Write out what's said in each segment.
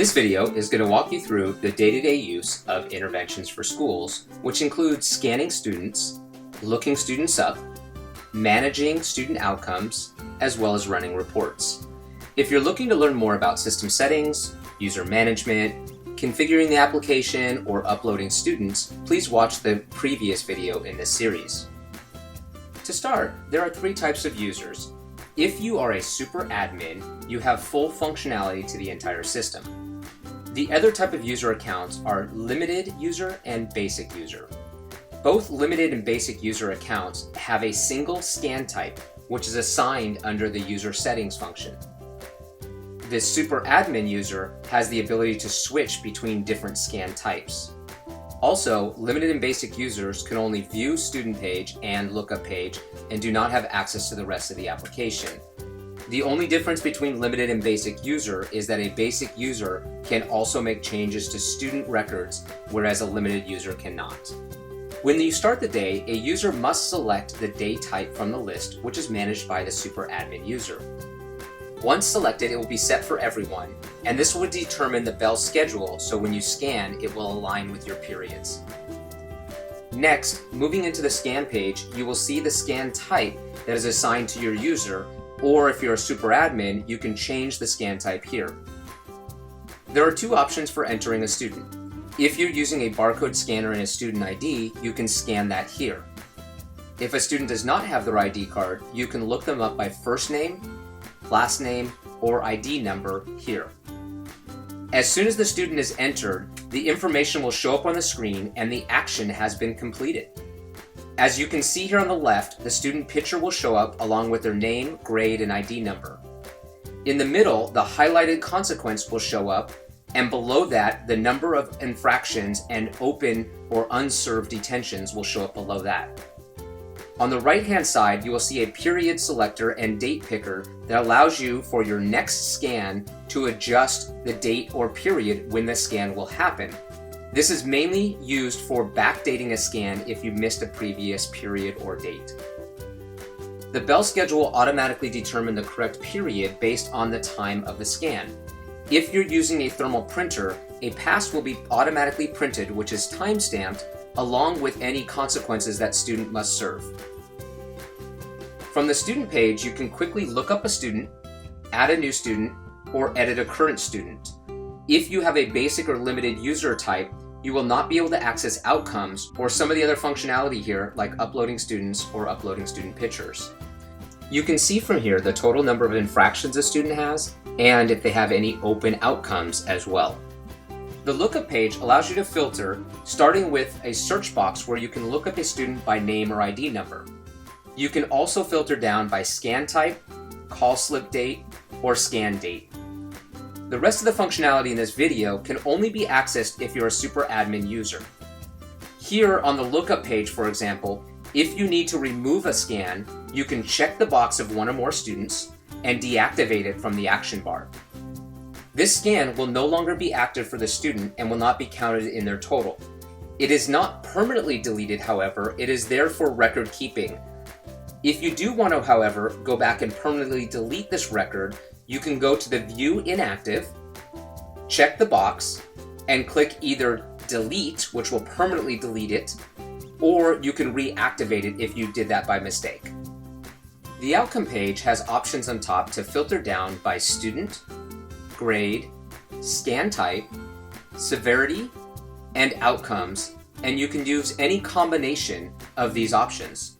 This video is going to walk you through the day-to-day use of interventions for schools, which includes scanning students, looking students up, managing student outcomes, as well as running reports. If you're looking to learn more about system settings, user management, configuring the application, or uploading students, please watch the previous video in this series. To start, there are three types of users. If you are a super admin, you have full functionality to the entire system. The other type of user accounts are limited user and basic user. Both limited and basic user accounts have a single scan type, which is assigned under the user settings function. The super admin user has the ability to switch between different scan types. Also, limited and basic users can only view student page and lookup page and do not have access to the rest of the application. The only difference between limited and basic user is that a basic user can also make changes to student records, whereas a limited user cannot. When you start the day, a user must select the day type from the list, which is managed by the super admin user. Once selected, it will be set for everyone, and this will determine the bell schedule, so when you scan, it will align with your periods. Next, moving into the scan page, you will see the scan type that is assigned to your user, or if you're a super admin, you can change the scan type here. There are two options for entering a student. If you're using a barcode scanner and a student ID, you can scan that here. If a student does not have their ID card, you can look them up by first name, last name, or ID number here. As soon as the student is entered, the information will show up on the screen and the action has been completed. As you can see here on the left, the student picture will show up along with their name, grade, and ID number. In the middle, the highlighted consequence will show up, and below that, the number of infractions and open or unserved detentions will show up below that. On the right-hand side, you will see a period selector and date picker that allows you for your next scan to adjust the date or period when the scan will happen. This is mainly used for backdating a scan if you missed a previous period or date. The bell schedule will automatically determine the correct period based on the time of the scan. If you're using a thermal printer, a pass will be automatically printed, which is time-stamped, along with any consequences that student must serve. From the student page, you can quickly look up a student, add a new student, or edit a current student. If you have a basic or limited user type, you will not be able to access outcomes or some of the other functionality here, like uploading students or uploading student pictures. You can see from here the total number of infractions a student has, and if they have any open outcomes as well. The lookup page allows you to filter, starting with a search box where you can look up a student by name or ID number. You can also filter down by scan type, call slip date, or scan date. The rest of the functionality in this video can only be accessed if you're a super admin user. Here on the lookup page, for example, if you need to remove a scan, you can check the box of one or more students and deactivate it from the action bar. This scan will no longer be active for the student and will not be counted in their total. It is not permanently deleted, however, it is there for record keeping. If you do want to, however, go back and permanently delete this record, you can go to the View Inactive, check the box, and click either Delete, which will permanently delete it, or you can reactivate it if you did that by mistake. The outcome page has options on top to filter down by student, grade, scan type, severity, and outcomes, and you can use any combination of these options.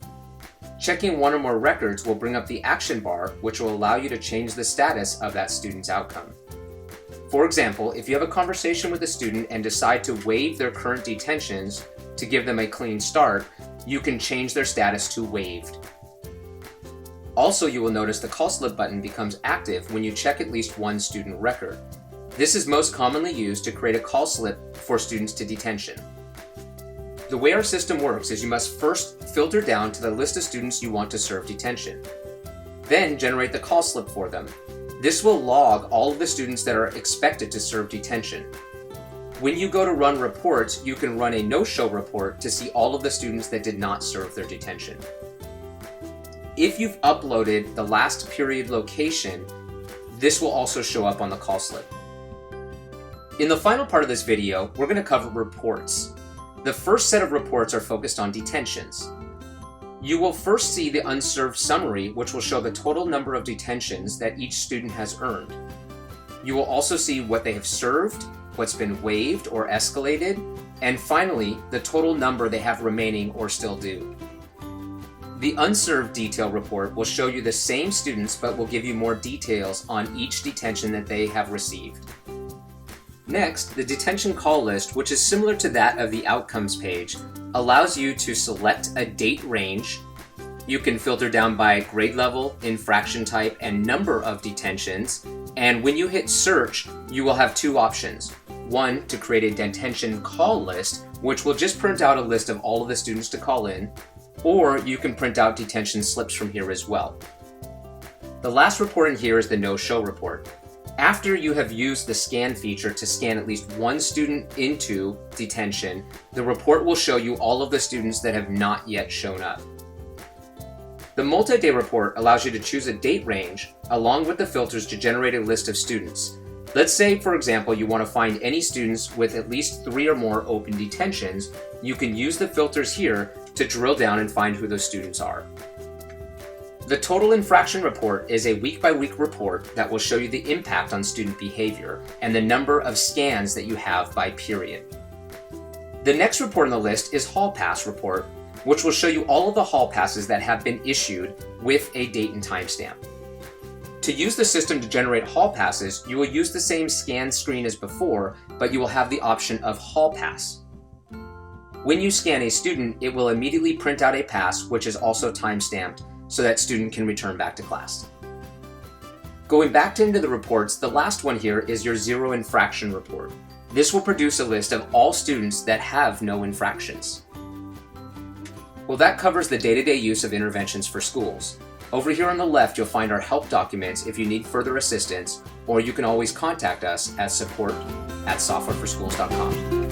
Checking one or more records will bring up the action bar, which will allow you to change the status of that student's outcome. For example, if you have a conversation with a student and decide to waive their current detentions to give them a clean start, you can change their status to waived. Also, you will notice the call slip button becomes active when you check at least one student record. This is most commonly used to create a call slip for students to detention. The way our system works is you must first filter down to the list of students you want to serve detention. Then generate the call slip for them. This will log all of the students that are expected to serve detention. When you go to run reports, you can run a no-show report to see all of the students that did not serve their detention. If you've uploaded the last period location, this will also show up on the call slip. In the final part of this video, we're going to cover reports. The first set of reports are focused on detentions. You will first see the unserved summary, which will show the total number of detentions that each student has earned. You will also see what they have served, what's been waived or escalated, and finally, the total number they have remaining or still due. The unserved detail report will show you the same students but will give you more details on each detention that they have received. Next, the detention call list, which is similar to that of the outcomes page, allows you to select a date range. You can filter down by grade level, infraction type, and number of detentions. And when you hit search, you will have two options. One, to create a detention call list, which will just print out a list of all of the students to call in, or you can print out detention slips from here as well. The last report in here is the no-show report. After you have used the scan feature to scan at least one student into detention, the report will show you all of the students that have not yet shown up. The multi-day report allows you to choose a date range along with the filters to generate a list of students. Let's say, for example, you want to find any students with at least 3 or more open detentions. You can use the filters here to drill down and find who those students are. The total infraction report is a week-by-week report that will show you the impact on student behavior and the number of scans that you have by period. The next report on the list is hall pass report, which will show you all of the hall passes that have been issued with a date and timestamp. To use the system to generate hall passes, you will use the same scan screen as before, but you will have the option of hall pass. When you scan a student, it will immediately print out a pass, which is also time-stamped, so that student can return back to class. Going back into the reports, the last one here is your zero infraction report. This will produce a list of all students that have no infractions. Well, that covers the day-to-day use of interventions for schools. Over here on the left, you'll find our help documents if you need further assistance, or you can always contact us at support@softwareforschools.com.